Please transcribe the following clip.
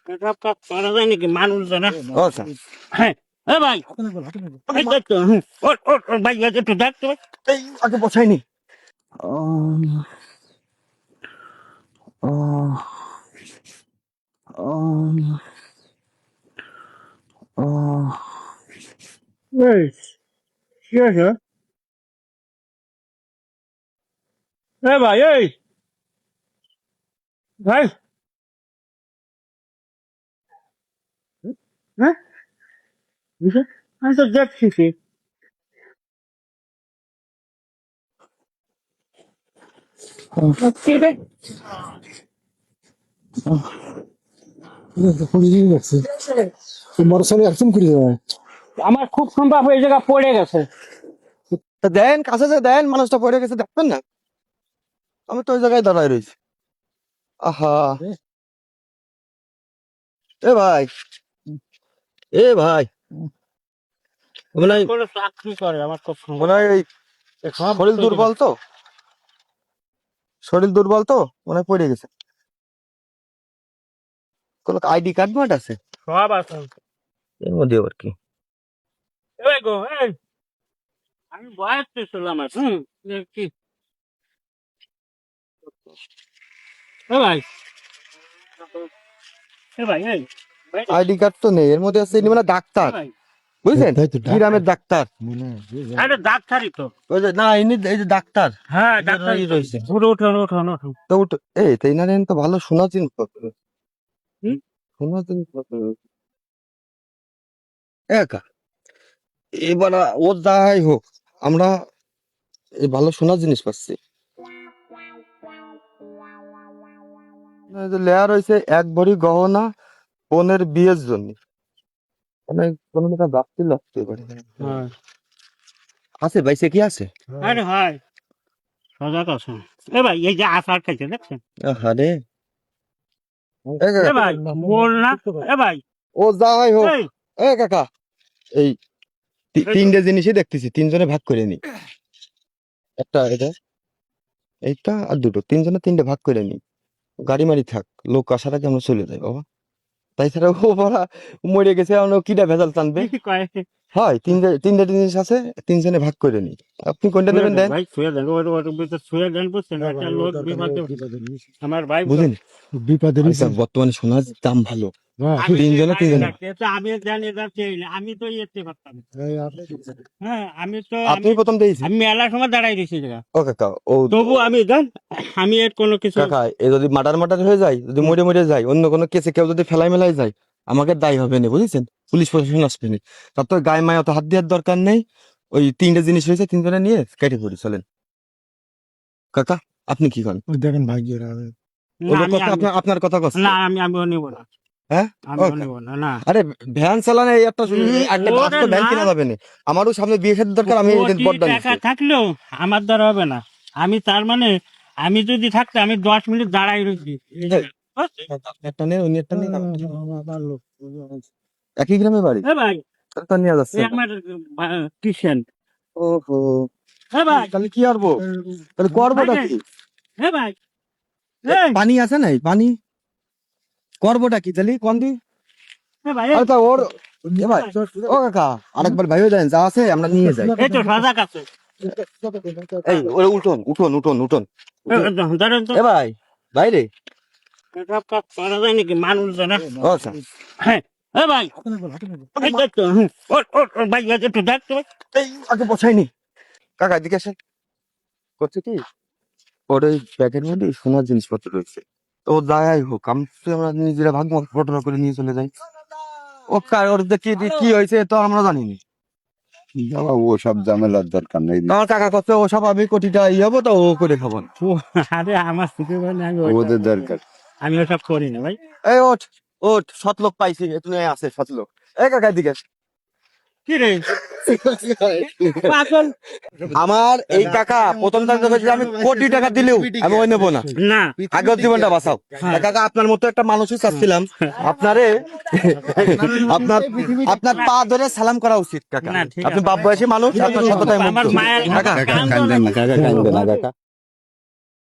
সব কাজ করা যায় নাকি মানুষ জানা? আচ্ছা হ্যাঁ এ ভাই এই দেখ তো, ওর ওর ওর ভাই একটু দেখ তো ভাই। এই আগে বসাইনি আহ, আহ, আহ, আহ। এই কি আছে এ ভাই এই ভাই হ্যাঁ আমি তো দেখছি কি রে? তোমার সঙ্গে একদম করে দেবে আমার খুব সম্ভব এই জায়গা পড়ে গেছে। তা দেন কাছে যে দেন মানুষটা পড়ে গেছে দেখবেন না আমি তো ওই জায়গায় দাঁড়ায় রয়েছি আহা এ ভাই এ ভাই মনে হয় কোনো চাকরি করে আমার খুব সম্ভব মনে হয় এই শরীর দুর্বল তো শরীর দুর্বল তো মনে হয় পড়ে গেছে কোন আইডি কার্ড মার্ড আছে সব আছে। এর মধ্যে আবার কি এই গো এই আমি বয়স ছিলাম কি এ ভাই এ ভাই এই ভাই আইডি কার্ড তো নেই এর মধ্যে আছে ইনি মানে ডাক্তার ভাই বুঝলেন তাই তো, ডাক্তার। গ্রামের ডাক্তার মনে হয় আরে ডাক্তারই তো। ওই যে না ইনি এই যে ডাক্তার হ্যাঁ এই যে ডাক্তারই রয়েছে রয়েছে। উঠুন তো এই তো ইনারে তো ভালো শোনা জিনিসপত্র হুম? শোনা জিনিসপত্র একা এবার ও যাই হোক আমরা এই ভালো শোনা জিনিস পাচ্ছি এই যে লেয়ার হয়েছে এক ভরি গহনা বোনের বিয়ের জন্য মানে কোনো একটা ভাবতে লাগতে পারে হ্যাঁ আছে ভাইসে কি আছে আরে হয় সজাগ আছে। এ ভাই এই যে আচার খাইছে দেখছেন? আরে এ ভাই বল না এ ভাই ও যাই হোক এই এ কাকা এই তিনটে জিনিসই দেখতেছি তিনজনে ভাগ করে নি একটা এটা এইটা আর দুটো তিনজনে তিনটে ভাগ করে নি গাড়ি মারি থাক লোক আসার আগে আমরা চলে যাই বাবা তাই ছাড়া ও বাবা মরে গেছে আমরা কিটা ভেজাল টানবে কি কয় হয় তিনটে জিনিস আছে তিনজনে ভাগ করে নি আপনি কোনটা নেবেন দেন ভাই ছুঁয়ে দেন ওর ভিতর ছুঁয়ে দেন বুঝছেন একটা লোক বিপদে আমার ভাই বুঝলেন বিপদের আচ্ছা, বর্তমানে সোনার দাম ভালো আমি তিনজনে জানি তিনজনে না, এটা আমি জানি যাচ্ছি আমি তো ইয়েতে পারতাম হ্যাঁ আমি তো আপনি প্রথম দিয়েছি আমি মেলার সময় দাঁড়াই দিয়েছি জায়গা ও কাকা ও তবু আমি জান আমি এর কোনো কিছু কাকা এ যদি মার্ডার হয়ে যায় যদি মরে যায় অন্য কোনো কেসে কেউ যদি ফেলাই মেলাই যায় আমাকে দায়ী হবে না বুঝেছেন পুলিশ প্রশাসন আসবে না তার তো গায়ে মায়ে অত হাত দেওয়ার দরকার নেই ওই তিনটে জিনিস হয়েছে তিনজনে নিয়ে কেটে পড়ি চলেন কাকা আপনি কি করেন ওই দেখেন ভাগ্যের না ওদের আমি কথা আপনার কথা কষ্ট না আমিও নিব না হ্যাঁ আমিও ওকে। নিব না না আরে ভ্যান চালানো এই একটা একটা ওরে বাস্তব ভ্যান না। কিনা যাবে না আমারও সামনে বিয়ে সাথে দরকার আমি কোটি বড্ডা টাকা থাকলেও আমার দ্বারা হবে না আমি তার মানে আমি যদি থাকতে আমি 10 মিনিট দাঁড়াই রয়েছি একটা নেই উনি একটা নেই একই গ্রামে বাড়ি এ ভাই তাহলে তো নিয়ে যাচ্ছে এ আমার টিউশন ওহো এ ভাই তাহলে কি করবো তাহলে করবোটা কি এ ভাই এই, পানি আছে নাই পানি করবোটা কি তাহলে কোন দি এ ভাই আরে তা ওর এ ভাই ও কাকা আরেকবার ভাইও দেন যা আছে আমরা নিয়ে যাই এই তো সজাগ আছে এই ওরে উঠোন ধরেন তো এ ভাই বাইরে সব কাজ করা যায় নাকি মানুষ জানা? ও আচ্ছা হ্যাঁ এ ভাই এই দেখ তো ওর ভাই একটু দেখ তো ভাই। এই আগে বসাইনি কাকা এদিকে আসেন করছে কি ওর ওই ব্যাগের মধ্যে সোনার জিনিসপত্র রয়েছে তো ও যাই হোক আমরা নিজেরা ভাগ ঘটনা করে নিয়ে চলে যাই ও ওর কি কি হয়েছে তো আমরা জানিনি বাবা ও সব ঝামেলার দরকার নেই আমার কাকা কত ও সব আমি কোটিটা ই হবো তো ও করে খাবো না ও, আরে আমার থেকে মানে আমি ওদের দরকার আমি ওসব করি না ভাই এই ওঠ সৎ লোক পাইছি তুমি আছে সৎ লোক এই কাকা এদিকে আস। কি রে পাগল আমার এই কাকা প্রথম তারিখে হয়েছিল আমি কোটি টাকা দিলেও আমি ওই নেবো না না আগের জীবনটা বাঁচাও তা কাকা আপনার মতো একটা মানুষই চাচ্ছিলাম আপনারে আপনার পা ধরে সালাম করা উচিত কাকা না, ঠিক আপনি আছে। বাপ বয়সী মানুষ আপনার সততায় আমার মুক্ত মায়ের কাকা কাকা কান্দেন না কাকা কান্দেন না কাকা